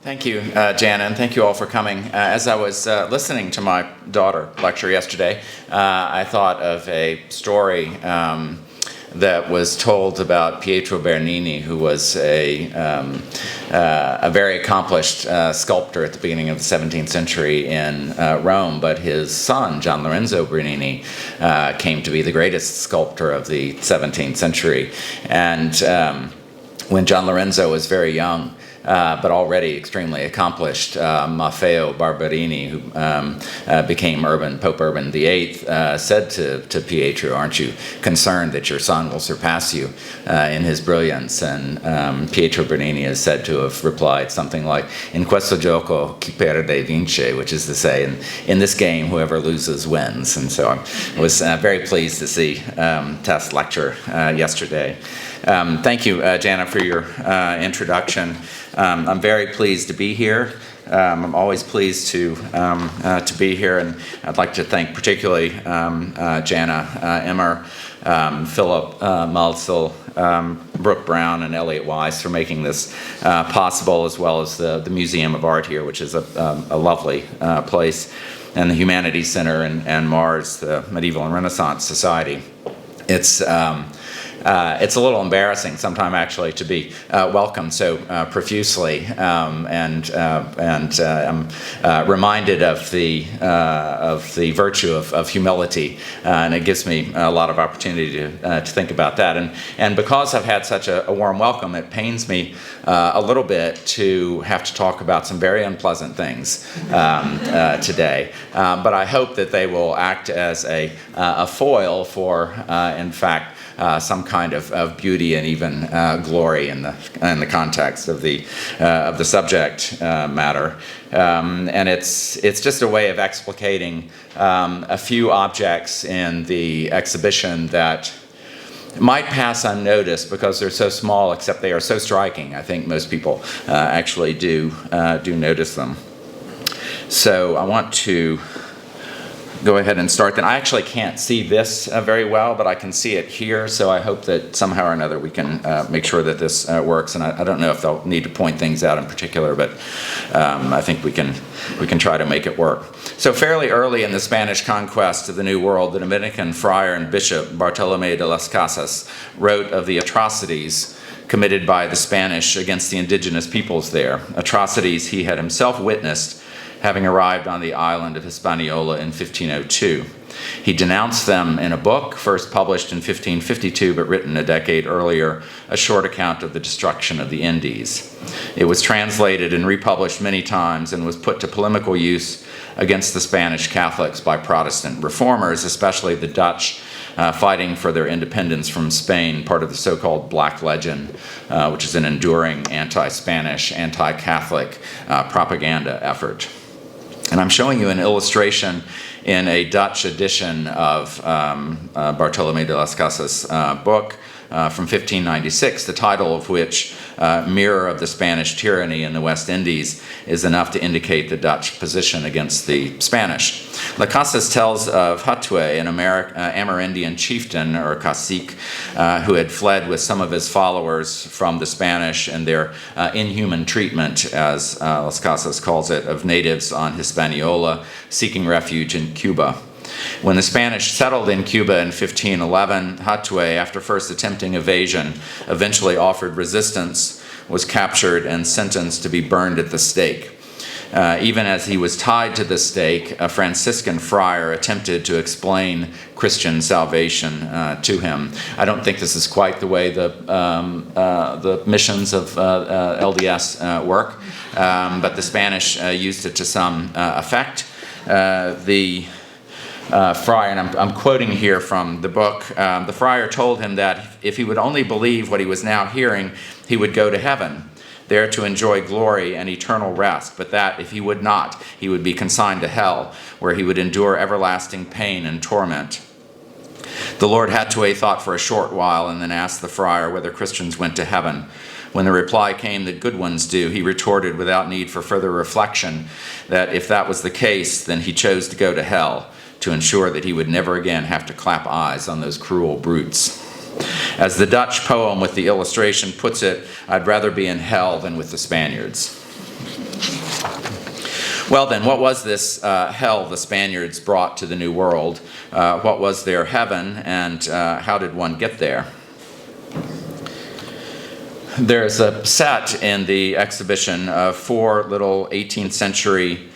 Thank you, Jana, and thank you all for coming. As I was listening to my daughter lecture yesterday, I thought of a story that was told about Pietro Bernini, who was a very accomplished sculptor at the beginning of the 17th century in Rome, but his son, Gian Lorenzo Bernini, came to be the greatest sculptor of the 17th century. And when Gian Lorenzo was very young, but already extremely accomplished, Maffeo Barberini, who became Pope Urban VIII, said to Pietro, "Aren't you concerned that your son will surpass you in his brilliance?" And Pietro Bernini is said to have replied something like, "In questo gioco chi perde vince," which is to say, in this game, whoever loses wins. And so I was very pleased to see Tess lecture yesterday. Thank you, Jana, for your introduction. I'm very pleased to be here. I'm always pleased to be here, and I'd like to thank particularly Jana Emmer, Philip Malzel, Brooke Brown, and Elliot Weiss for making this possible, as well as the Museum of Art here, which is a lovely place, and the Humanities Center and Mars, the Medieval and Renaissance Society. It's a little embarrassing sometimes, actually, to be welcomed so profusely, and I'm reminded of the virtue of humility, and it gives me a lot of opportunity to think about that. And because I've had such a warm welcome, it pains me a little bit to have to talk about some very unpleasant things today. But I hope that they will act as a foil for, in fact, some kind of beauty and even glory in the context of the subject matter, and it's just a way of explicating a few objects in the exhibition that might pass unnoticed because they're so small, except they are so striking. I think most people actually do notice them. So I want to go ahead and start then. I actually can't see this very well, but I can see it here, so I hope that somehow or another we can make sure that this works. And I don't know if they'll need to point things out in particular, but I think we can try to make it work. So fairly early in the Spanish conquest of the New World, the Dominican friar and bishop Bartolomé de las Casas wrote of the atrocities committed by the Spanish against the indigenous peoples there, atrocities he had himself witnessed, having arrived on the island of Hispaniola in 1502. He denounced them in a book, first published in 1552, but written a decade earlier, a short account of the destruction of the Indies. It was translated and republished many times and was put to polemical use against the Spanish Catholics by Protestant reformers, especially the Dutch, fighting for their independence from Spain, part of the so-called Black Legend, which is an enduring anti-Spanish, anti-Catholic propaganda effort. And I'm showing you an illustration in a Dutch edition of Bartolomé de las Casas' book from 1596, the title of which, Mirror of the Spanish Tyranny in the West Indies, is enough to indicate the Dutch position against the Spanish. Las Casas tells of Hatue, an Amerindian chieftain, or cacique, who had fled with some of his followers from the Spanish and their inhuman treatment, as Las Casas calls it, of natives on Hispaniola seeking refuge in Cuba. When the Spanish settled in Cuba in 1511, Hatue, after first attempting evasion, eventually offered resistance, was captured and sentenced to be burned at the stake. Even as he was tied to the stake, a Franciscan friar attempted to explain Christian salvation to him. I don't think this is quite the way the missions of LDS work, but the Spanish used it to some effect. The friar, and I'm quoting here from the book, the friar told him that if he would only believe what he was now hearing, he would go to heaven, there to enjoy glory and eternal rest, but that if he would not, he would be consigned to hell, where he would endure everlasting pain and torment. The Lord Hatue thought for a short while and then asked the friar whether Christians went to heaven. When the reply came that good ones do, he retorted without need for further reflection that if that was the case, then he chose to go to hell, to ensure that he would never again have to clap eyes on those cruel brutes. As the Dutch poem with the illustration puts it, I'd rather be in hell than with the Spaniards. Well then, what was this hell the Spaniards brought to the New World? What was their heaven, and how did one get there? There's a set in the exhibition of 4 little 18th century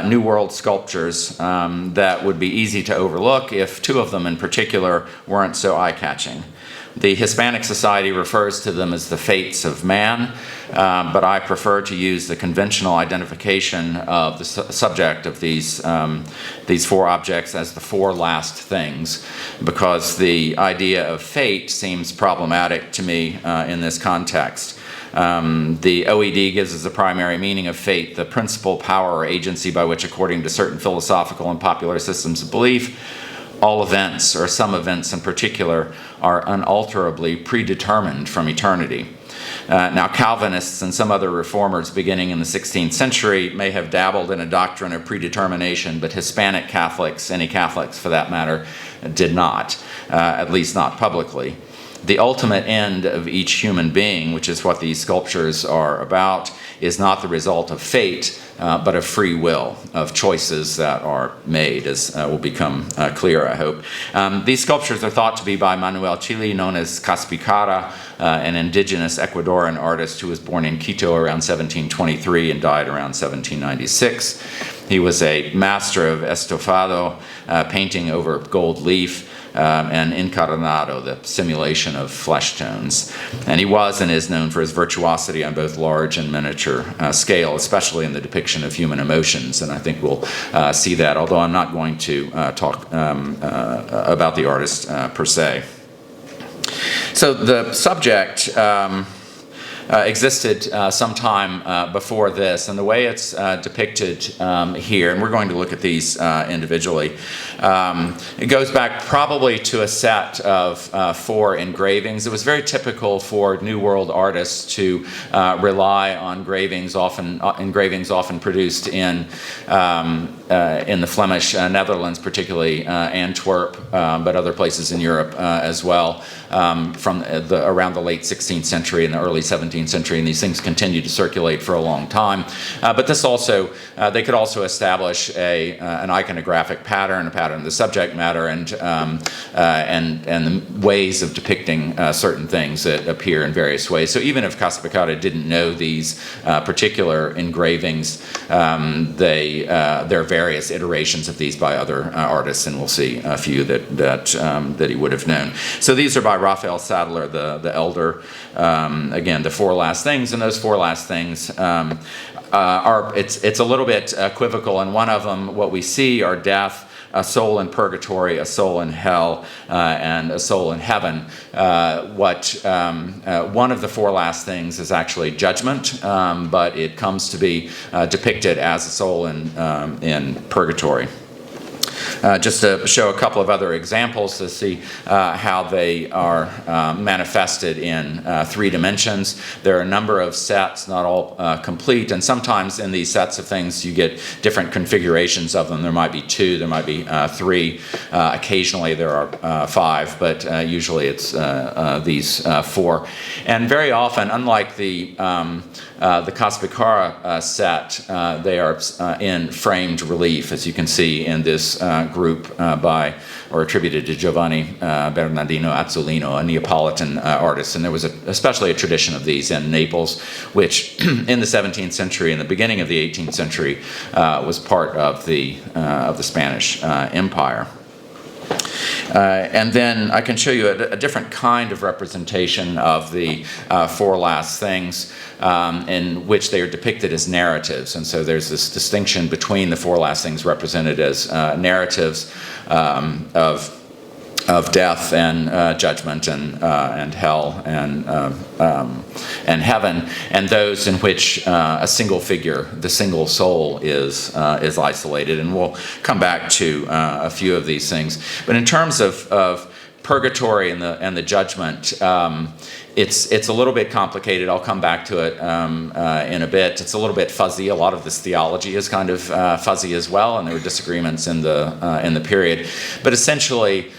New World sculptures that would be easy to overlook if 2 of them in particular weren't so eye-catching. The Hispanic Society refers to them as the fates of man, but I prefer to use the conventional identification of the subject of these 4 objects as the 4 last things, because the idea of fate seems problematic to me in this context. The OED gives as the primary meaning of fate the principal power or agency by which, according to certain philosophical and popular systems of belief, all events, or some events in particular, are unalterably predetermined from eternity. Now, Calvinists and some other reformers beginning in the 16th century may have dabbled in a doctrine of predetermination, but Hispanic Catholics, any Catholics for that matter, did not, at least not publicly. The ultimate end of each human being, which is what these sculptures are about, is not the result of fate, but of free will, of choices that are made, as will become clear, I hope. These sculptures are thought to be by Manuel Chili, known as Caspicara, an indigenous Ecuadorian artist who was born in Quito around 1723 and died around 1796. He was a master of estofado, painting over gold leaf, and encarnado, the simulation of flesh tones. And he was and is known for his virtuosity on both large and miniature scale, especially in the depiction of human emotions, and I think we'll see that, although I'm not going to talk about the artist per se. So the subject existed sometime before this, and the way it's depicted here, and we're going to look at these individually, it goes back probably to a set of 4 engravings. It was very typical for New World artists to rely on engravings often produced in the Flemish Netherlands, particularly Antwerp, but other places in Europe as well, from around the late 16th century and the early 17th century, and these things continued to circulate for a long time. But this also, they could also establish an iconographic pattern, a pattern of the subject matter, and the ways of depicting certain things that appear in various ways. So even if Caspicara didn't know these particular engravings, there are various iterations of these by other artists, and we'll see a few that he would have known. So these are by Raphael Sadler, the elder. Again, the 4 last things, and those 4 last things it's a little bit equivocal. In one of them, what we see are death, a soul in purgatory, a soul in hell, and a soul in heaven. One of the 4 last things is actually judgment, but it comes to be depicted as a soul in purgatory. Just to show a couple of other examples to see how they are manifested in 3 dimensions. There are a number of sets, not all complete, and sometimes in these sets of things you get different configurations of them. There might be 2, there might be 3, occasionally there are 5, but usually it's these 4. And very often, unlike the Caspicara set, they are in framed relief, as you can see in this group by, or attributed to Giovanni Bernardino Azzolino, a Neapolitan artist. And there was especially a tradition of these in Naples, which in the 17th century and the beginning of the 18th century was part of the Spanish Empire. And then I can show you a different kind of representation of the 4 last things in which they are depicted as narratives. And so there's this distinction between the 4 last things represented as narratives of death and judgment and hell and heaven, and those in which a single figure, the single soul, is isolated. And we'll come back to a few of these things. But in terms of purgatory and the judgment, it's a little bit complicated. I'll come back to it in a bit. It's a little bit fuzzy. A lot of this theology is kind of fuzzy as well, and there were disagreements in the period. But essentially,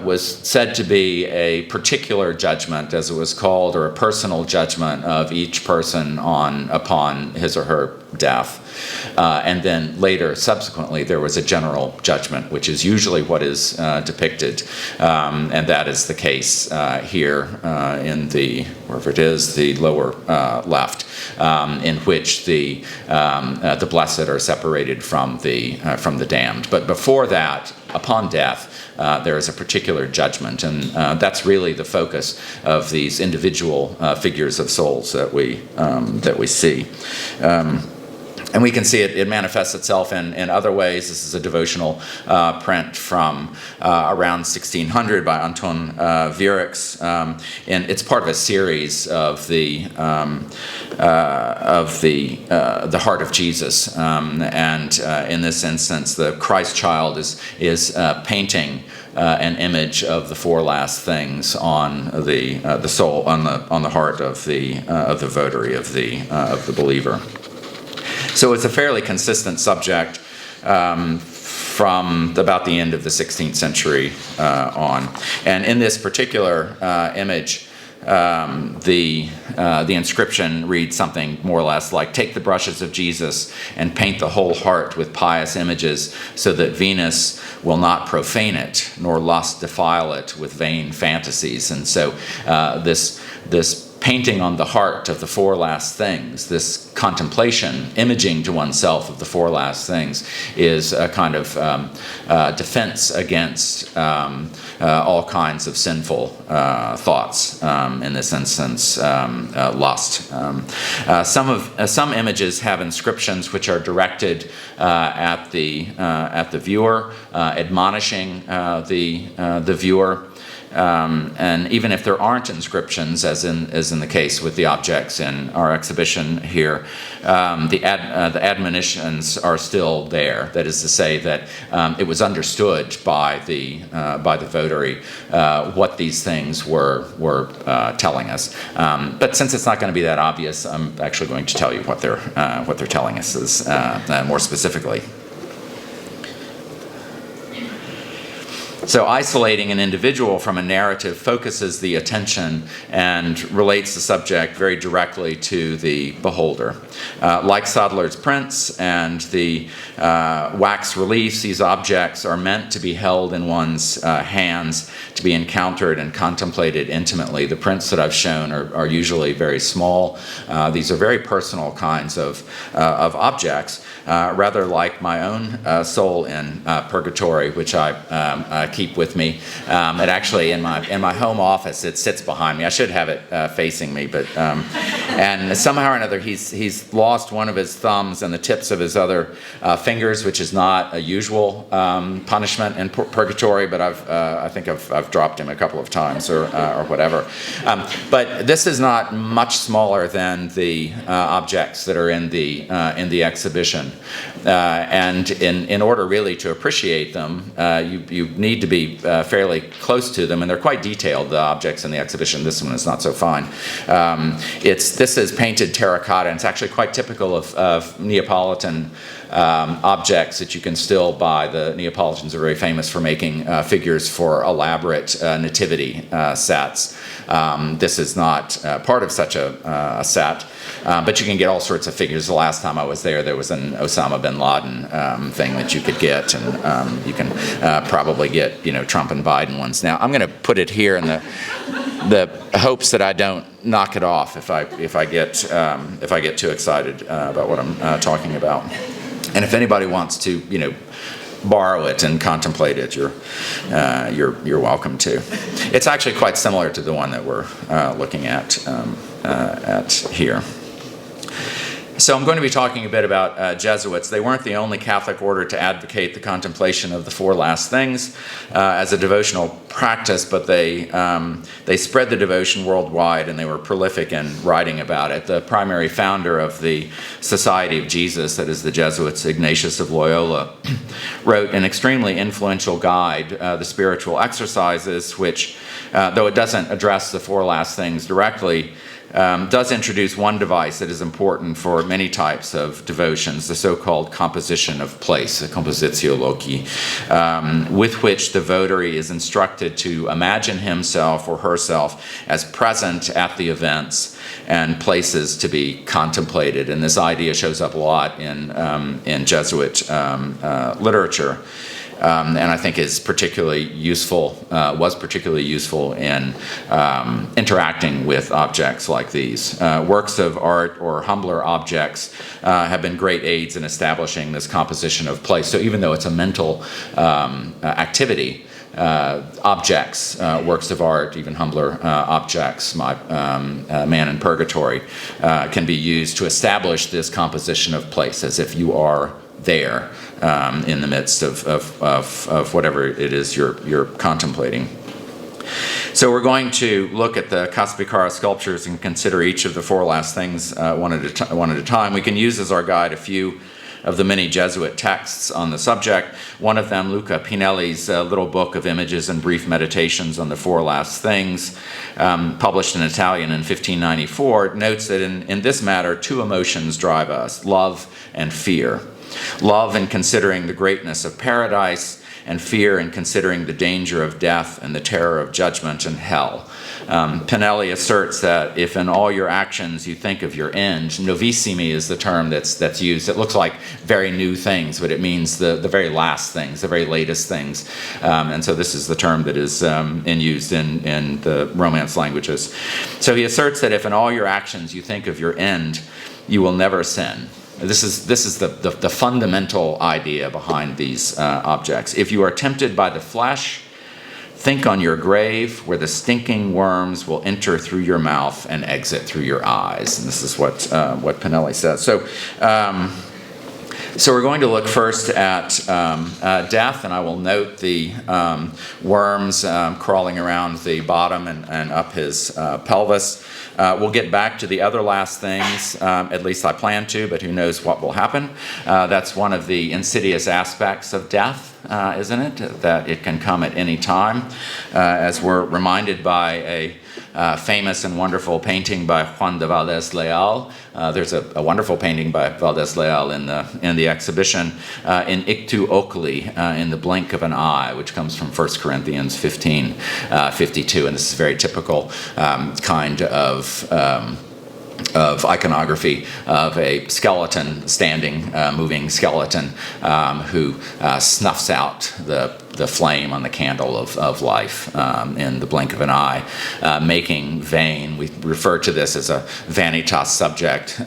was said to be a particular judgment, as it was called, or a personal judgment of each person upon his or her death. And then later, subsequently, there was a general judgment, which is usually what is depicted, and that is the case here in wherever it is, the lower left, in which the blessed are separated from the damned. But before that, upon death, there is a particular judgment, and that's really the focus of these individual figures of souls that we see. And we can see it manifests itself in other ways. This is a devotional print from around 1600 by Anton Vierix, and it's part of a series of the Heart of Jesus. And in this instance, the Christ child is painting an image of the four last things on the soul, on the heart of the votary, of the believer. So it's a fairly consistent subject from about the end of the 16th century on. And in this particular image, the inscription reads something more or less like, "Take the brushes of Jesus and paint the whole heart with pious images, so that Venus will not profane it, nor lust defile it with vain fantasies." And so this painting on the heart of the four last things, this contemplation, imaging to oneself of the four last things, is a kind of defense against all kinds of sinful thoughts, in this instance, lust. Some images have inscriptions which are directed at the viewer, admonishing the viewer. And even if there aren't inscriptions, as in the case with the objects in our exhibition here, the admonitions are still there. That is to say that it was understood by the votary what these things were telling us. But since it's not going to be that obvious, I'm actually going to tell you what they're telling us is more specifically. So isolating an individual from a narrative focuses the attention and relates the subject very directly to the beholder. Like Sadler's prints and the wax reliefs, these objects are meant to be held in one's hands, to be encountered and contemplated intimately. The prints that I've shown are usually very small. These are very personal kinds of objects, rather like my own soul in purgatory, which I keep with me. It actually, in my home office, it sits behind me. I should have it facing me, but and somehow or another, he's lost one of his thumbs and the tips of his other fingers, which is not a usual punishment in purgatory. But I think I've dropped him a couple of times or whatever. But this is not much smaller than the objects that are in the exhibition, and in order really to appreciate them, you need to be fairly close to them, and they're quite detailed, the objects in the exhibition. This one is not so fine. This is painted terracotta, and it's actually quite typical of Neapolitan objects that you can still buy. The Neapolitans are very famous for making figures for elaborate nativity sets. This is not part of such a set, but you can get all sorts of figures. The last time I was there was an Osama bin Laden thing that you could get, and you can probably get Trump and Biden ones. Now I'm going to put it here in the hopes that I don't knock it off if I get too excited about what I'm talking about. And if anybody wants to, borrow it and contemplate it, you're welcome to. It's actually quite similar to the one that we're looking at here. So I'm going to be talking a bit about Jesuits. They weren't the only Catholic order to advocate the contemplation of the four last things as a devotional practice, but they spread the devotion worldwide, and they were prolific in writing about it. The primary founder of the Society of Jesus, that is the Jesuits, Ignatius of Loyola, wrote an extremely influential guide, The Spiritual Exercises, which, though it doesn't address the four last things directly, does introduce one device that is important for many types of devotions, the so-called composition of place, the compositio loci, with which the votary is instructed to imagine himself or herself as present at the events and places to be contemplated. And this idea shows up a lot in Jesuit literature. And I think is particularly useful, was particularly useful in interacting with objects like these. Works of art or humbler objects have been great aids in establishing this composition of place. So even though it's a mental activity, objects, works of art, even humbler objects, my Man in Purgatory, can be used to establish this composition of place as if you are there in the midst of whatever it is you're contemplating. So we're going to look at the Caspicara sculptures and consider each of the four last things one at a time. We can use as our guide a few of the many Jesuit texts on the subject. One of them, Luca Pinelli's little book of images and brief meditations on the four last things, published in Italian in 1594, notes that in this matter, two emotions drive us, love and fear. Love in considering the greatness of paradise, and fear in considering the danger of death and the terror of judgment and hell. Pinelli asserts that if in all your actions you think of your end, novissimi is the term that's used. It looks like very new things, but it means the very last things, the very latest things. And so this is the term that is used in the Romance languages. So he asserts that if in all your actions you think of your end, you will never sin. This is the fundamental idea behind these objects. If you are tempted by the flesh, think on your grave where the stinking worms will enter through your mouth and exit through your eyes. And this is what Pinelli says. So we're going to look first at death, and I will note the worms crawling around the bottom and up his pelvis. We'll get back to the other last things, at least I plan to, but who knows what will happen. That's one of the insidious aspects of death, isn't it? That it can come at any time, as we're reminded by a famous and wonderful painting by Juan de Valdés-Leal. There's a wonderful painting by Valdés-Leal in the exhibition, in Ictu Oculi, in the blink of an eye, which comes from 1 Corinthians 15:52, and this is very typical kind of iconography of a skeleton, standing, moving skeleton, who snuffs out the flame on the candle of life in the blink of an eye, making vain. We refer to this as a vanitas subject,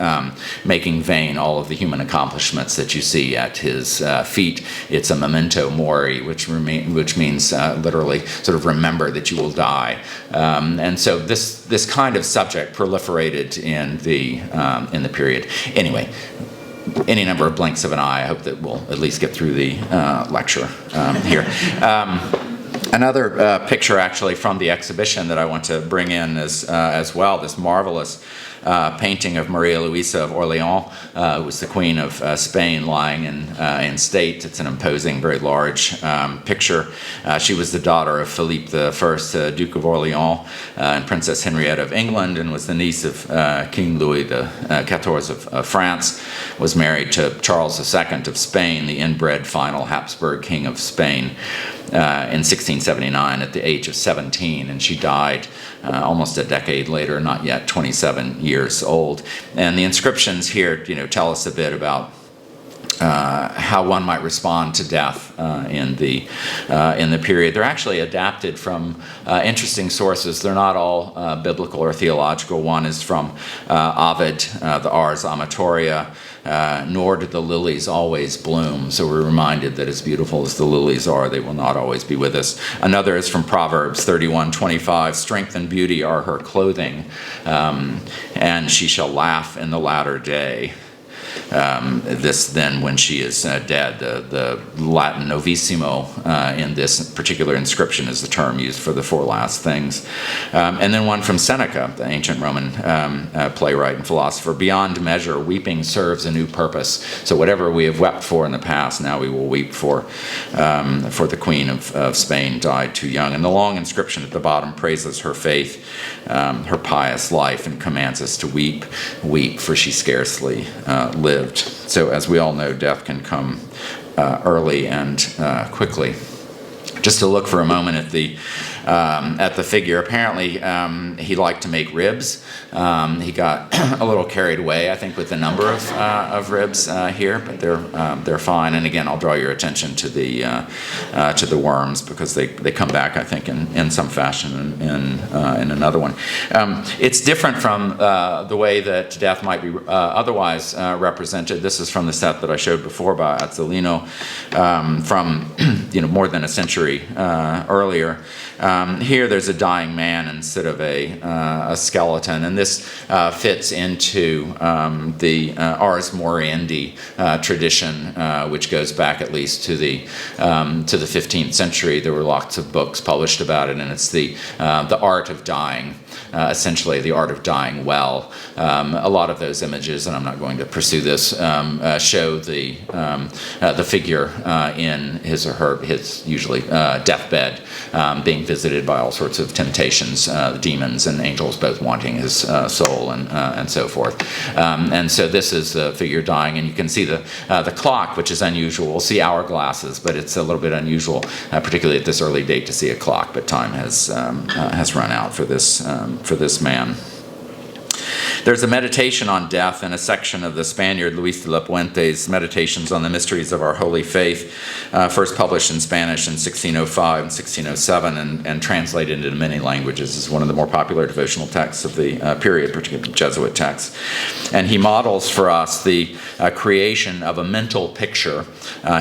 making vain all of the human accomplishments that you see at his feet. It's a memento mori, which means literally sort of remember that you will die. And so this kind of subject proliferated in the period. Anyway, any number of blinks of an eye. I hope that we'll at least get through the lecture here. Another picture actually from the exhibition that I want to bring in as well, this marvelous painting of Maria Luisa of Orleans, who was the Queen of Spain, lying in state. It's an imposing, very large picture. She was the daughter of Philippe I, Duke of Orleans, and Princess Henrietta of England, and was the niece of King Louis XIV of France, was married to Charles II of Spain, the inbred final Habsburg King of Spain, in 1679 at the age of 17, and she died almost a decade later, not yet 27 years old. And the inscriptions here, tell us a bit about how one might respond to death in the period. They're actually adapted from interesting sources. They're not all biblical or theological. One is from Ovid, the Ars Amatoria. Nor do the lilies always bloom. So we're reminded that as beautiful as the lilies are, they will not always be with us. Another is from Proverbs 31:25. Strength and beauty are her clothing, and she shall laugh in the latter day. this then when she is dead. The Latin novissimo in this particular inscription is the term used for the four last things. And then one from Seneca, the ancient Roman playwright and philosopher. Beyond measure, weeping serves a new purpose. So whatever we have wept for in the past, now we will weep for the Queen of Spain, died too young. And the long inscription at the bottom praises her faith, her pious life, and commands us to weep, for she scarcely lived. So as we all know, death can come early and quickly. Just to look for a moment at the figure. Apparently, he liked to make ribs. He got a little carried away, I think, with the number of ribs here, but they're fine. And again, I'll draw your attention to the worms, because they come back, I think, in some fashion in another one. It's different from the way that death might be otherwise represented. This is from the set that I showed before by Azzolino, from more than a century earlier. Here there's a dying man instead of a skeleton, and this fits into the Ars Moriendi tradition, which goes back at least to the 15th century. There were lots of books published about it, and it's the art of dying, essentially the art of dying well. A lot of those images, and I'm not going to pursue this, show the figure in his or his usually deathbed, being visited by all sorts of temptations, demons and angels both wanting his soul and so forth. And so this is the figure dying, and you can see the clock, which is unusual. We'll see hourglasses, but it's a little bit unusual, particularly at this early date, to see a clock. But time has run out for this man. There's a meditation on death in a section of the Spaniard Luis de la Puente's Meditations on the Mysteries of Our Holy Faith, first published in Spanish in 1605 and 1607 and translated into many languages. It's one of the more popular devotional texts of the period, particularly Jesuit texts. And he models for us the creation of a mental picture,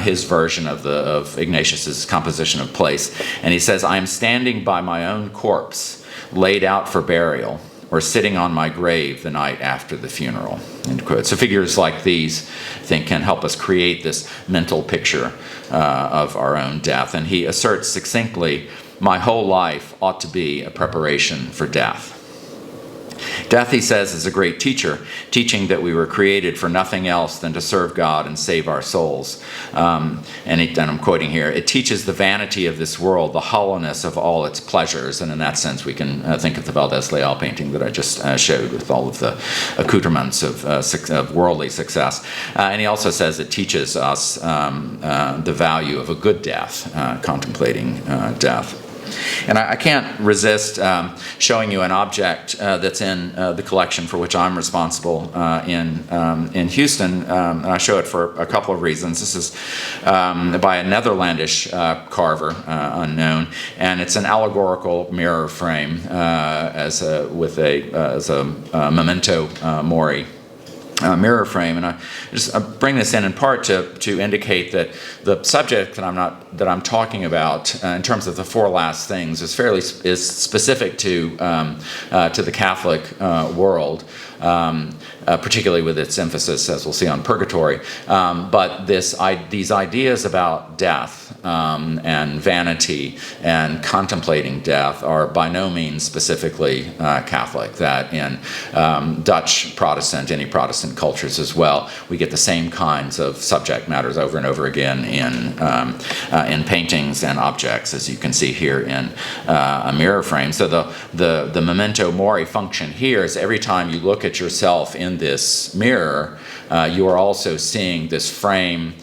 his version of Ignatius's composition of place. And he says, "I am standing by my own corpse, laid out for burial, or sitting on my grave the night after the funeral." End quote. So figures like these, I think, can help us create this mental picture of our own death. And he asserts succinctly, "My whole life ought to be a preparation for death." Death, he says, is a great teacher, teaching that we were created for nothing else than to serve God and save our souls. And I'm quoting here, "It teaches the vanity of this world, the hollowness of all its pleasures." And in that sense, we can think of the Valdez-Leal painting that I just showed with all of the accoutrements of worldly success. And he also says it teaches us the value of a good death, contemplating death. And I can't resist showing you an object that's in the collection for which I'm responsible in Houston. And I show it for a couple of reasons. This is by a Netherlandish carver, unknown, and it's an allegorical mirror frame as a memento mori. Mirror frame, and I bring this in part to indicate that the subject that I'm talking about in terms of the four last things is specific to the Catholic world, particularly with its emphasis, as we'll see, on purgatory. But these ideas about death and vanity and contemplating death are by no means specifically Catholic. That in Dutch Protestant, any Protestant cultures as well, we get the same kinds of subject matters over and over again in paintings and objects, as you can see here in a mirror frame. So the memento mori function here is every time you look at yourself in this mirror, you are also seeing this frame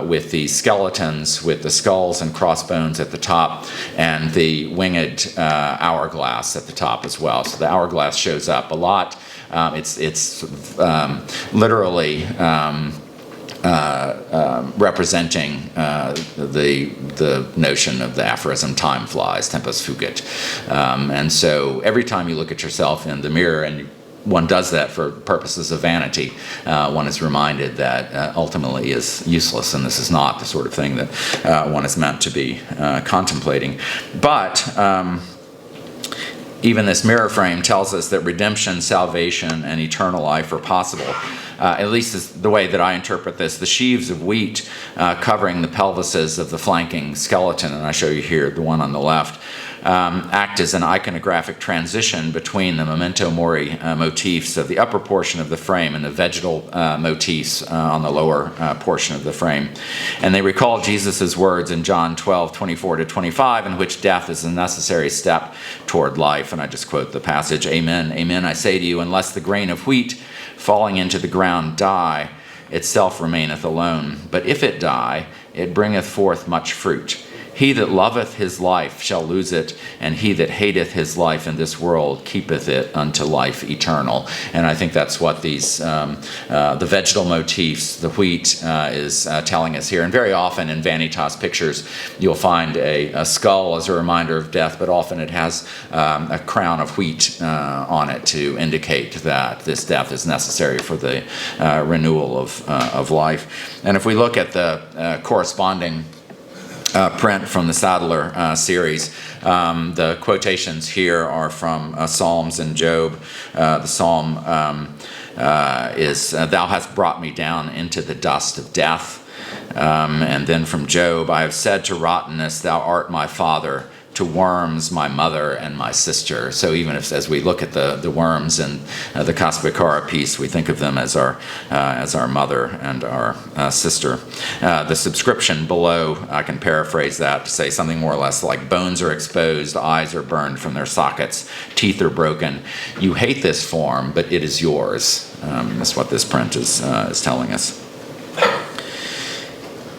with the skeletons, with the skulls and crossbones at the top, and the winged hourglass at the top as well. So the hourglass shows up a lot. It's literally representing the notion of the aphorism, time flies, tempus fugit. And so every time you look at yourself in the mirror, and one does that for purposes of vanity, one is reminded that ultimately is useless, and this is not the sort of thing that one is meant to be contemplating. But Even this mirror frame tells us that redemption, salvation, and eternal life are possible. At least is the way that I interpret this. The sheaves of wheat covering the pelvises of the flanking skeleton, and I show you here the one on the left, act as an iconographic transition between the memento mori motifs of the upper portion of the frame and the vegetal motifs on the lower portion of the frame. And they recall Jesus' words in John 12:24-25, in which death is a necessary step toward life. And I just quote the passage, "Amen, amen, I say to you, unless the grain of wheat falling into the ground die, itself remaineth alone. But if it die, it bringeth forth much fruit. He that loveth his life shall lose it, and he that hateth his life in this world keepeth it unto life eternal." And I think that's what these, the vegetal motifs, the wheat, is telling us here. And very often in Vanitas pictures, you'll find a skull as a reminder of death, but often it has a crown of wheat on it to indicate that this death is necessary for the renewal of life. And if we look at the corresponding print from the Sadler series. The quotations here are from Psalms and Job. The psalm is, "Thou hast brought me down into the dust of death." And then from Job, "I have said to rottenness, Thou art my father, to worms my mother and my sister." So even if, as we look at the worms in the Caspicara piece, we think of them as our mother and our sister. The subscription below, I can paraphrase that to say something more or less like, "Bones are exposed, eyes are burned from their sockets, teeth are broken. You hate this form, but it is yours." That's what this print is telling us.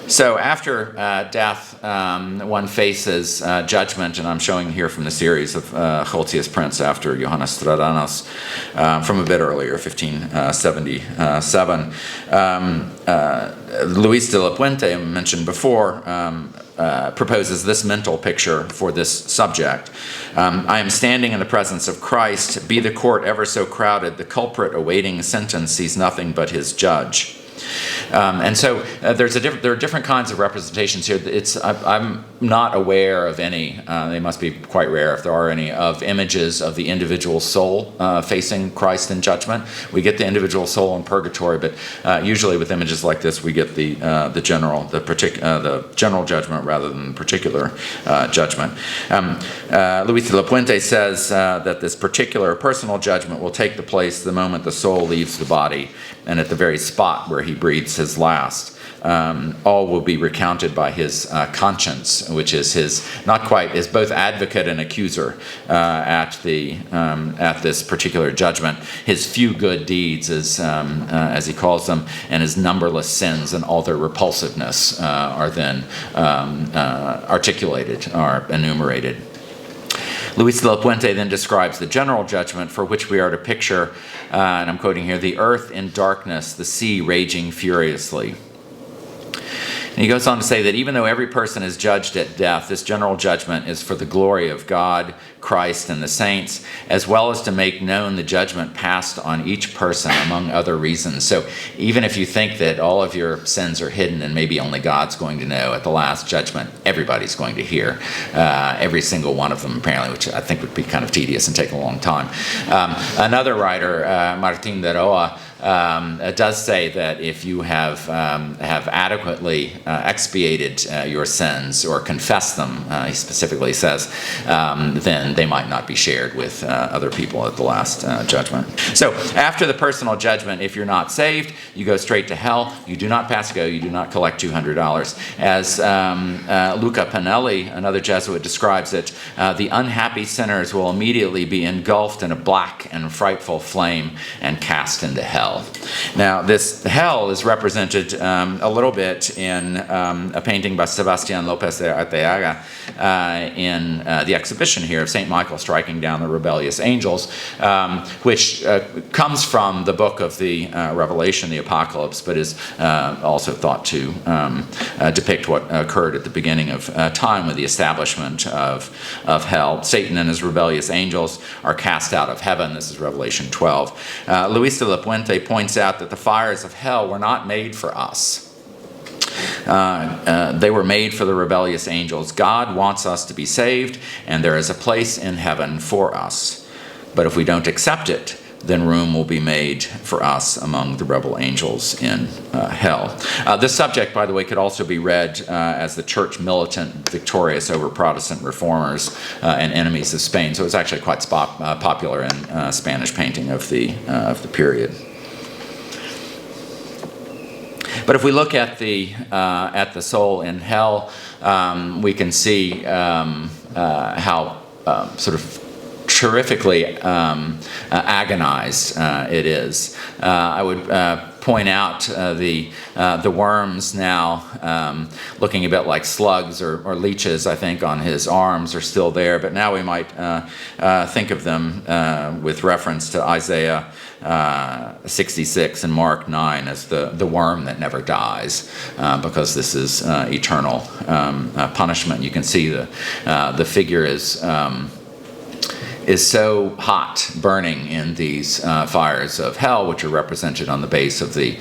So after death, one faces judgment, and I'm showing here from the series of Choltius prints after Johannes Stradanos from a bit earlier, 1577. Luis de la Puente, mentioned before, proposes this mental picture for this subject. "I am standing in the presence of Christ. Be the court ever so crowded, the culprit awaiting sentence sees nothing but his judge." And so there are different kinds of representations here. I'm not aware of any, they must be quite rare if there are any, of images of the individual soul facing Christ in judgment. We get the individual soul in purgatory, but usually with images like this we get the general judgment rather than the particular judgment. Luis de la Puente says that this particular personal judgment will take the place the moment the soul leaves the body and at the very spot where he breathes his last. All will be recounted by his conscience, which is his, not quite, is both advocate and accuser at this particular judgment. His few good deeds, as he calls them, and his numberless sins and all their repulsiveness are then articulated, are enumerated. Luis de la Puente then describes the general judgment for which we are to picture, and I'm quoting here, "the earth in darkness, the sea raging furiously." And he goes on to say that even though every person is judged at death, this general judgment is for the glory of God, Christ, and the saints, as well as to make known the judgment passed on each person, among other reasons. So even if you think that all of your sins are hidden and maybe only God's going to know, at the last judgment, everybody's going to hear every single one of them, apparently, which I think would be kind of tedious and take a long time. Another writer, Martin de Roa, does say that if you have adequately expiated your sins or confessed them, he specifically says, then they might not be shared with other people at the last judgment. So after the personal judgment, if you're not saved, you go straight to hell. You do not pass go. You do not collect $200. As Luca Pinelli, another Jesuit, describes it, the unhappy sinners will immediately be engulfed in a black and frightful flame and cast into hell. Now, this hell is represented a little bit in a painting by Sebastián López de Arteaga in the exhibition here of St. Michael striking down the rebellious angels, which comes from the book of the Revelation, the Apocalypse, but is also thought to depict what occurred at the beginning of time with the establishment of hell. Satan and his rebellious angels are cast out of heaven. This is Revelation 12. Luis de la Puente points out that the fires of hell were not made for us. They were made for the rebellious angels. God wants us to be saved, and there is a place in heaven for us. But if we don't accept it, then room will be made for us among the rebel angels in hell. This subject, by the way, could also be read as the church militant victorious over Protestant reformers and enemies of Spain. So it was actually quite popular in Spanish painting of the period. But if we look at the soul in hell, we can see how sort of terrifically agonized it is. I would point out the worms now, looking a bit like slugs or leeches, I think, on his arms are still there. But now we might think of them with reference to Isaiah 66 and Mark 9 as the worm that never dies, because this is eternal punishment. You can see the figure is so hot, burning in these fires of hell, which are represented on the base of the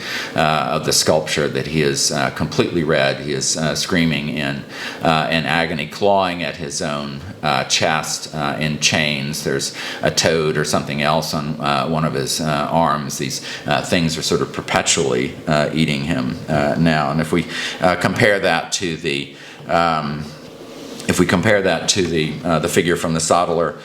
sculpture, that he is completely red. He is screaming in agony, clawing at his own chest in chains. There's a toad or something else on one of his arms. These things are sort of perpetually eating him now. And if we compare that to the figure from the Sodeler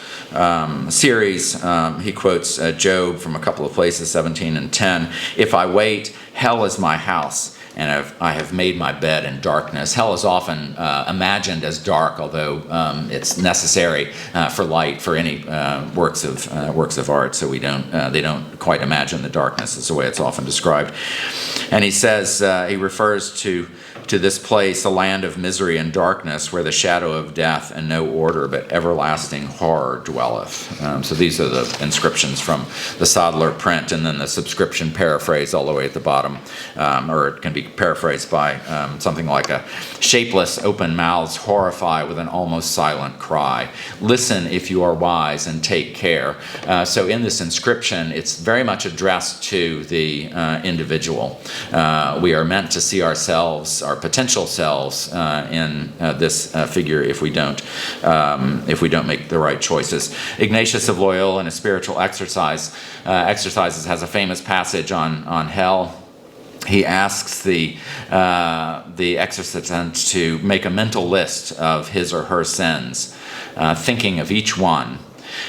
series, he quotes Job from a couple of places, 17 and 10. If I wait, hell is my house, and I have made my bed in darkness. Hell is often imagined as dark, although it's necessary for light for any works of art. So they don't quite imagine the darkness. Is the way it's often described. And he says he refers to this place, a land of misery and darkness, where the shadow of death and no order but everlasting horror dwelleth. So these are the inscriptions from the Sodeler print, and then the subscription paraphrase all the way at the bottom, or it can be paraphrased by something like a shapeless open mouths horrify with an almost silent cry. Listen if you are wise and take care. So in this inscription, it's very much addressed to the individual. We are meant to see ourselves, our potential selves, in this figure if we don't make the right choices. Ignatius of Loyola, in a spiritual exercises, has a famous passage on hell. He asks the exorcisant to make a mental list of his or her sins, thinking of each one,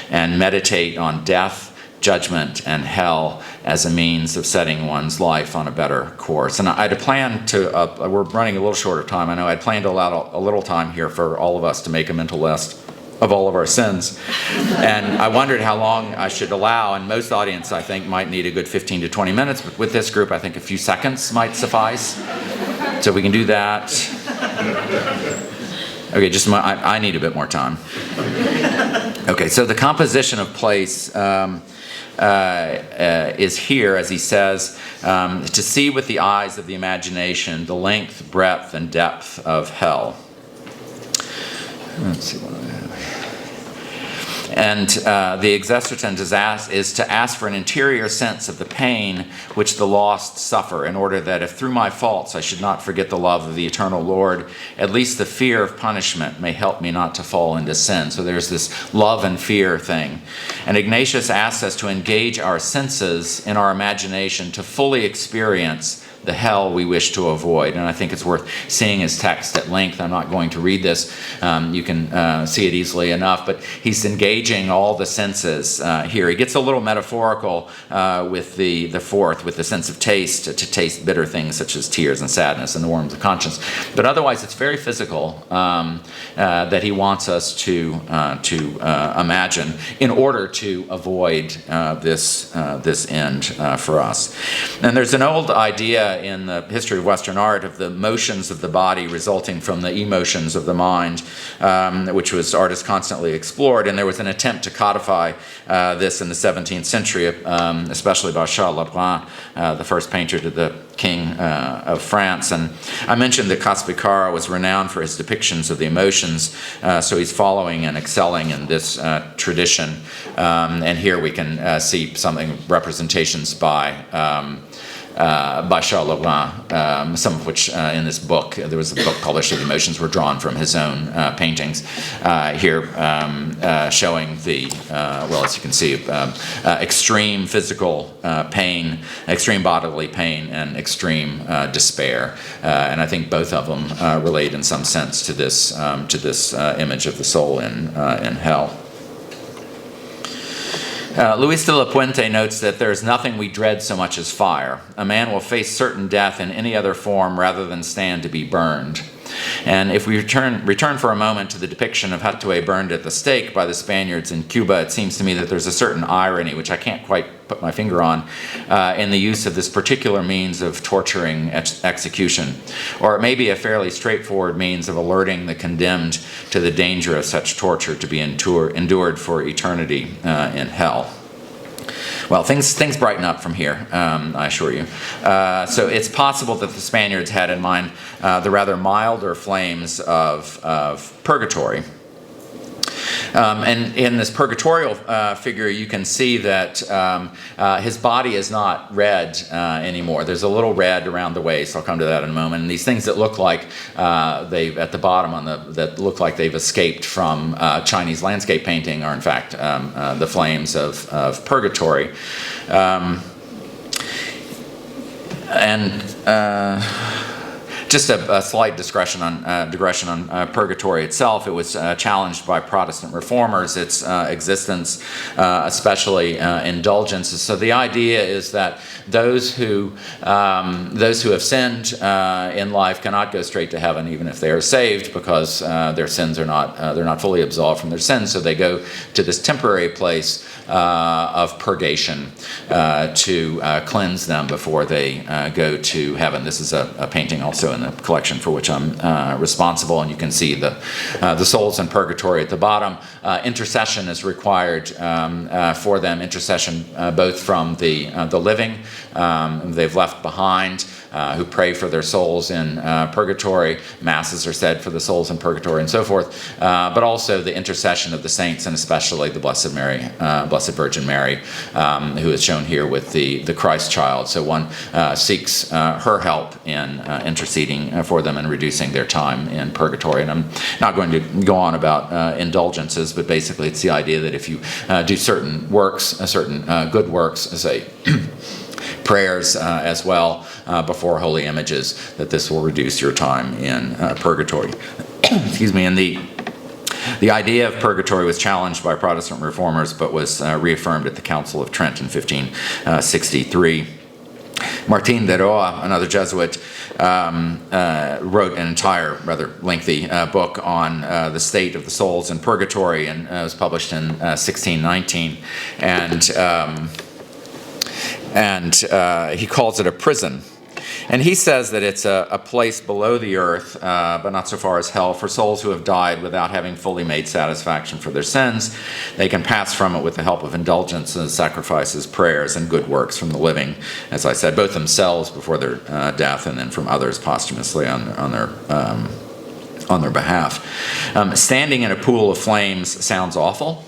and meditate on death, judgment, and hell as a means of setting one's life on a better course. And I'd planned to, we're running a little short of time, I know, I'd planned to allow a little time here for all of us to make a mental list of all of our sins. And I wondered how long I should allow, and most audience, I think, might need a good 15 to 20 minutes, but with this group, I think a few seconds might suffice. So we can do that. Okay, I need a bit more time. Okay, so the composition of place is here, as he says, to see with the eyes of the imagination the length, breadth, and depth of hell. Let's see what I have. And the exorcisant is to ask for an interior sense of the pain which the lost suffer, in order that if through my faults I should not forget the love of the eternal Lord, at least the fear of punishment may help me not to fall into sin. So there's this love and fear thing. And Ignatius asks us to engage our senses in our imagination to fully experience the hell we wish to avoid. And I think it's worth seeing his text at length. I'm not going to read this. You can see it easily enough, but he's engaging all the senses here. He gets a little metaphorical with the fourth, with the sense of taste, to taste bitter things such as tears and sadness and the worms of conscience. But otherwise, it's very physical that he wants us to imagine in order to avoid this end for us. And there's an old idea in the history of Western art of the motions of the body resulting from the emotions of the mind, which artists constantly explored. And there was an attempt to codify this in the 17th century, especially by Charles Lebrun, the first painter to the King of France. And I mentioned that Caspicara was renowned for his depictions of the emotions, so he's following and excelling in this tradition. And here we can see representations by by Charles Lebrun, some of which in this book, there was a book published of the emotions were drawn from his own paintings. Here showing the, well, as you can see, extreme physical pain, extreme bodily pain, and extreme despair. And I think both of them relate in some sense to this image of the soul in hell. Luis de la Puente notes that there is nothing we dread so much as fire. A man will face certain death in any other form rather than stand to be burned. And if we return for a moment to the depiction of Hathaway burned at the stake by the Spaniards in Cuba, it seems to me that there's a certain irony, which I can't quite put my finger on, in the use of this particular means of torturing execution. Or it may be a fairly straightforward means of alerting the condemned to the danger of such torture to be endured for eternity in hell. Well, things brighten up from here, I assure you. So it's possible that the Spaniards had in mind the rather milder flames of purgatory. And in this purgatorial figure, you can see that his body is not red anymore. There's a little red around the waist. I'll come to that in a moment. And these things that look like they've at the bottom that look like they've escaped from Chinese landscape painting are in fact the flames of purgatory. Just a slight digression on purgatory itself. It was challenged by Protestant reformers, its existence, especially indulgences. So the idea is that those who have sinned in life cannot go straight to heaven, even if they are saved, because their sins are they're not fully absolved from their sins. So they go to this temporary place of purgation to cleanse them before they go to heaven. This is a painting also in the collection for which I'm responsible, and you can see the souls in purgatory at the bottom. Intercession is required for them. Intercession both from the living they've left behind, who pray for their souls in purgatory. Masses are said for the souls in purgatory and so forth, but also the intercession of the saints, and especially the Blessed Mary, Blessed Virgin Mary, who is shown here with the Christ child. So one seeks her help in interceding for them and reducing their time in purgatory. And I'm not going to go on about indulgences, but basically it's the idea that if you do certain works, certain good works, say prayers as well before holy images, that this will reduce your time in purgatory. Excuse me. And the idea of purgatory was challenged by Protestant reformers, but was reaffirmed at the Council of Trent in 1563. Martin de Roa, another Jesuit, wrote an entire, rather lengthy book on the state of the souls in purgatory, and it was published in 1619. And he calls it a prison. And he says that it's a place below the earth, but not so far as hell, for souls who have died without having fully made satisfaction for their sins. They can pass from it with the help of indulgences, sacrifices, prayers, and good works from the living, as I said, both themselves before their death and then from others posthumously on their behalf. Standing in a pool of flames sounds awful.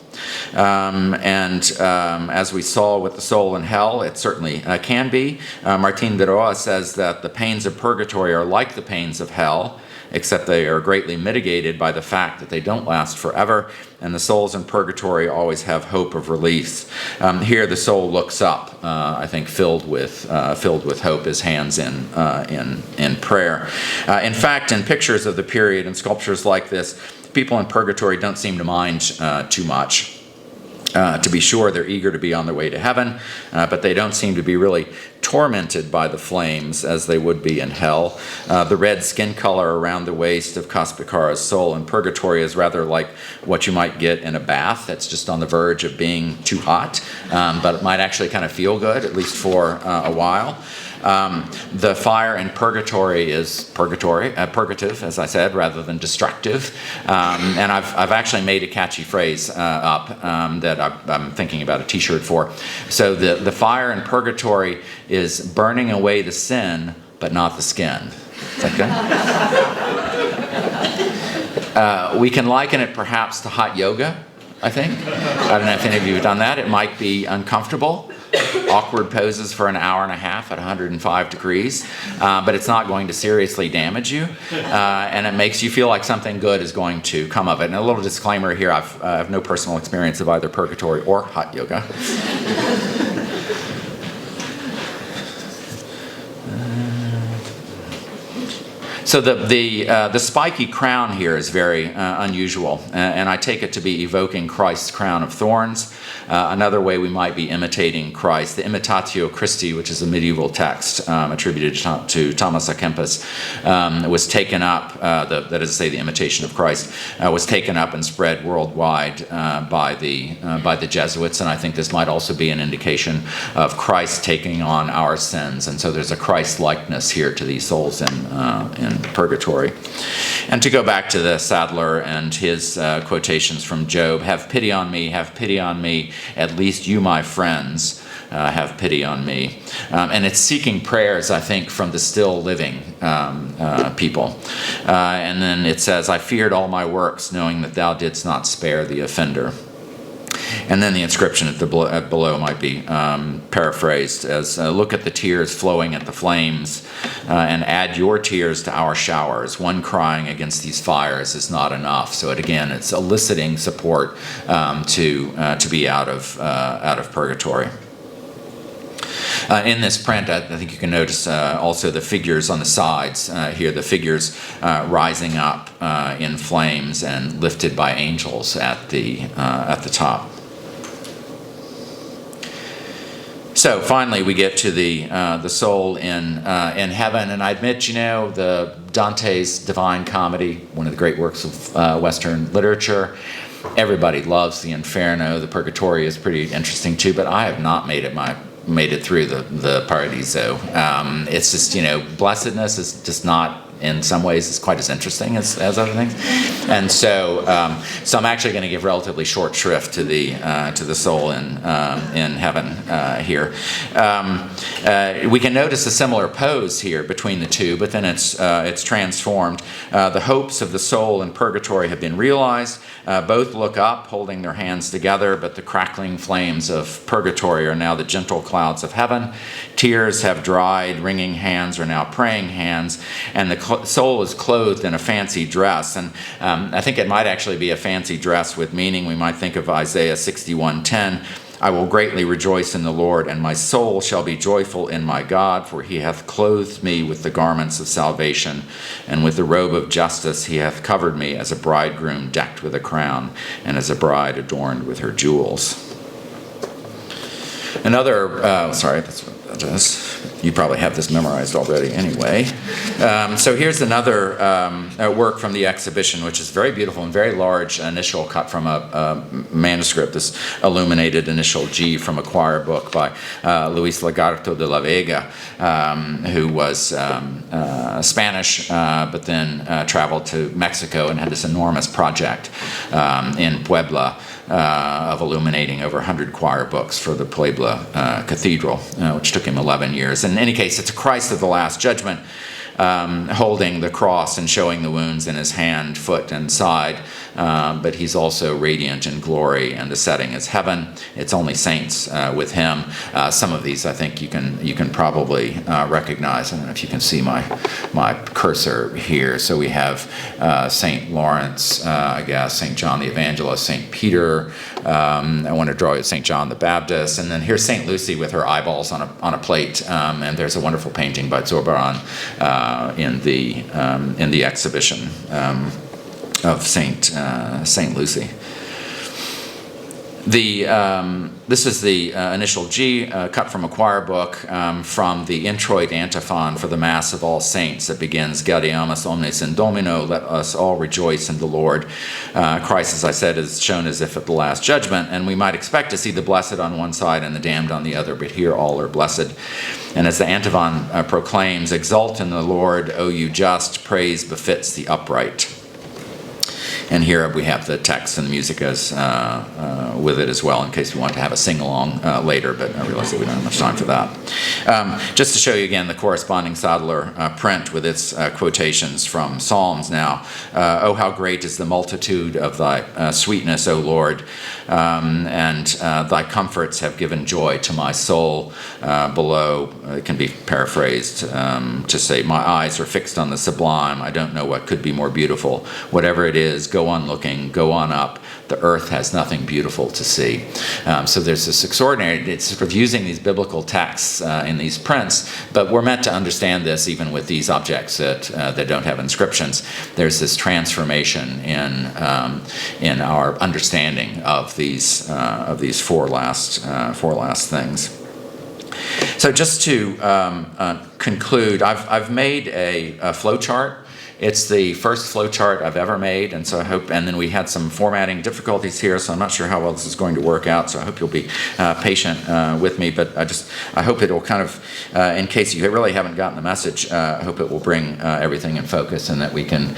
As we saw with the soul in hell, it certainly can be. Martin de Roa says that the pains of purgatory are like the pains of hell, except they are greatly mitigated by the fact that they don't last forever, and the souls in purgatory always have hope of release. Here the soul looks up, I think filled with hope, his hands in prayer. In fact, in pictures of the period and sculptures like this, people in purgatory don't seem to mind too much. To be sure, they're eager to be on their way to heaven, but they don't seem to be really tormented by the flames as they would be in hell. The red skin color around the waist of Caspicara's soul in purgatory is rather like what you might get in a bath that's just on the verge of being too hot, but it might actually kind of feel good, at least for a while. The fire in purgatory is purgative, as I said, rather than destructive. And I've actually made a catchy phrase up that I'm thinking about a t-shirt for. So the fire in purgatory is burning away the sin, but not the skin. Is that good? We can liken it perhaps to hot yoga, I think. I don't know if any of you have done that. It might be uncomfortable. awkward poses for an hour and a half at 105 degrees, but it's not going to seriously damage you, and it makes you feel like something good is going to come of it. And a little disclaimer here, I have no personal experience of either purgatory or hot yoga. So the spiky crown here is very unusual, and I take it to be evoking Christ's crown of thorns. Another way we might be imitating Christ, the Imitatio Christi, which is a medieval text attributed to Thomas à Kempis, was taken up, that is to say the imitation of Christ, was taken up and spread worldwide by the Jesuits, and I think this might also be an indication of Christ taking on our sins, and so there's a Christ-likeness here to these souls in purgatory. And to go back to the Sadler and his quotations from Job, have pity on me, at least you, my friends, have pity on me. And it's seeking prayers, I think, from the still living people. And then it says, I feared all my works, knowing that thou didst not spare the offender. And then the inscription at below might be paraphrased as, look at the tears flowing at the flames, and add your tears to our showers. One crying against these fires is not enough. So it's eliciting support to be out of purgatory. In this print, I think you can notice also the figures on the sides here, the figures rising up in flames and lifted by angels at the top. So finally, we get to the soul in heaven, and I admit, the Dante's Divine Comedy, one of the great works of Western literature. Everybody loves the Inferno. The Purgatory is pretty interesting too, but I have not made it through the Paradiso. It's just, blessedness is just not, in some ways, it's quite as interesting as other things. And so I'm actually going to give relatively short shrift to the soul in heaven here. We can notice a similar pose here between the two, but then it's transformed. The hopes of the soul in purgatory have been realized. Both look up, holding their hands together, but the crackling flames of purgatory are now the gentle clouds of heaven. Tears have dried, wringing hands are now praying hands, and the soul is clothed in a fancy dress. And I think it might actually be a fancy dress with meaning. We might think of Isaiah 61:10. I will greatly rejoice in the Lord, and my soul shall be joyful in my God, for he hath clothed me with the garments of salvation, and with the robe of justice he hath covered me, as a bridegroom decked with a crown, and as a bride adorned with her jewels. Another, sorry, that's what that is. You probably have this memorized already anyway. So here's another work from the exhibition, which is very beautiful and very large initial cut from a manuscript, this illuminated initial G from a choir book by Luis Lagarto de la Vega, who was Spanish, but then traveled to Mexico and had this enormous project in Puebla of illuminating over 100 choir books for the Puebla Cathedral, which took him 11 years. In any case, it's a Christ of the Last Judgment, holding the cross and showing the wounds in his hand, foot, and side. But he's also radiant in glory, and the setting is heaven. It's only saints with him. Some of these, I think, you can probably recognize. I don't know if you can see my cursor here. So we have Saint Lawrence, I guess, Saint John the Evangelist, Saint Peter. I want to draw you Saint John the Baptist, and then here's Saint Lucy with her eyeballs on a plate. And there's a wonderful painting by Zurbaran in the exhibition of Saint Lucy. This is the initial G cut from a choir book from the introit antiphon for the Mass of All Saints that begins, Gaudeamus omnes in Domino, let us all rejoice in the Lord. Christ, as I said, is shown as if at the Last Judgment, and we might expect to see the blessed on one side and the damned on the other, but here all are blessed. And as the antiphon proclaims, exult in the Lord, O you just, praise befits the upright. And here we have the text and the music as with it as well, in case we want to have a sing-along later, but I realize that we don't have much time for that. Just to show you again the corresponding Sadler print with its quotations from Psalms now. Oh, how great is the multitude of thy sweetness, O Lord, and thy comforts have given joy to my soul. Below, it can be paraphrased to say, my eyes are fixed on the sublime. I don't know what could be more beautiful. Whatever it is, go on looking, go on up. The earth has nothing beautiful to see. So there's this extraordinary, it's sort of using these biblical texts in these prints, but we're meant to understand this even with these objects that don't have inscriptions. There's this transformation in our understanding of these four last things. So just to conclude, I've made a flow chart. It's the first flow chart I've ever made, and so I hope, and then we had some formatting difficulties here, so I'm not sure how well this is going to work out, so I hope you'll be patient with me, but I hope it will kind of, in case you really haven't gotten the message, I hope it will bring everything in focus and that we can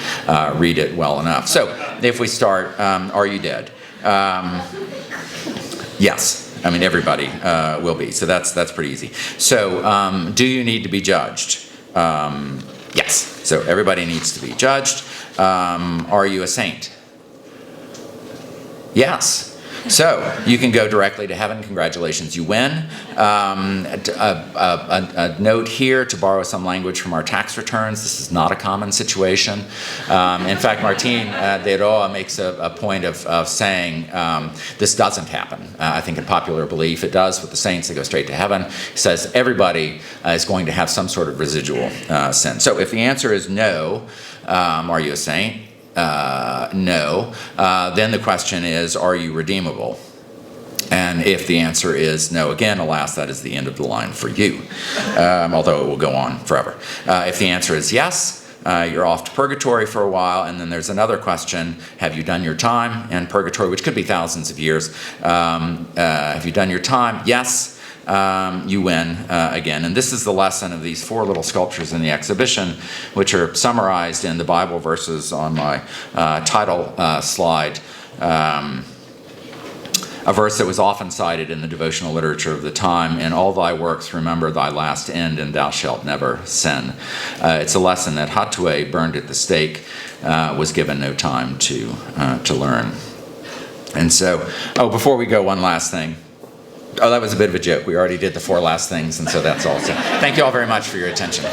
read it well enough. So if we start, are you dead? Yes. I mean, everybody will be, so that's pretty easy. So do you need to be judged? Yes. So everybody needs to be judged. Are you a saint? Yes. So you can go directly to heaven. Congratulations, you win. A note here to borrow some language from our tax returns. This is not a common situation. In fact, Martin de Roa makes a point of saying this doesn't happen. I think in popular belief it does with the saints. They go straight to heaven. He says everybody is going to have some sort of residual sin. So if the answer is no, are you a saint? No. Then the question is, are you redeemable? And if the answer is no, again, alas, that is the end of the line for you, although it will go on forever. If the answer is yes, you're off to purgatory for a while, and then there's another question, have you done your time in purgatory, which could be thousands of years. Have you done your time? Yes. You win again. And this is the lesson of these four little sculptures in the exhibition, which are summarized in the Bible verses on my title slide. A verse that was often cited in the devotional literature of the time, in all thy works remember thy last end, and thou shalt never sin. It's a lesson that Hatue, burned at the stake, was given no time to learn. And so, before we go, one last thing. Oh, that was a bit of a joke. We already did the four last things, and so that's all. So thank you all very much for your attention.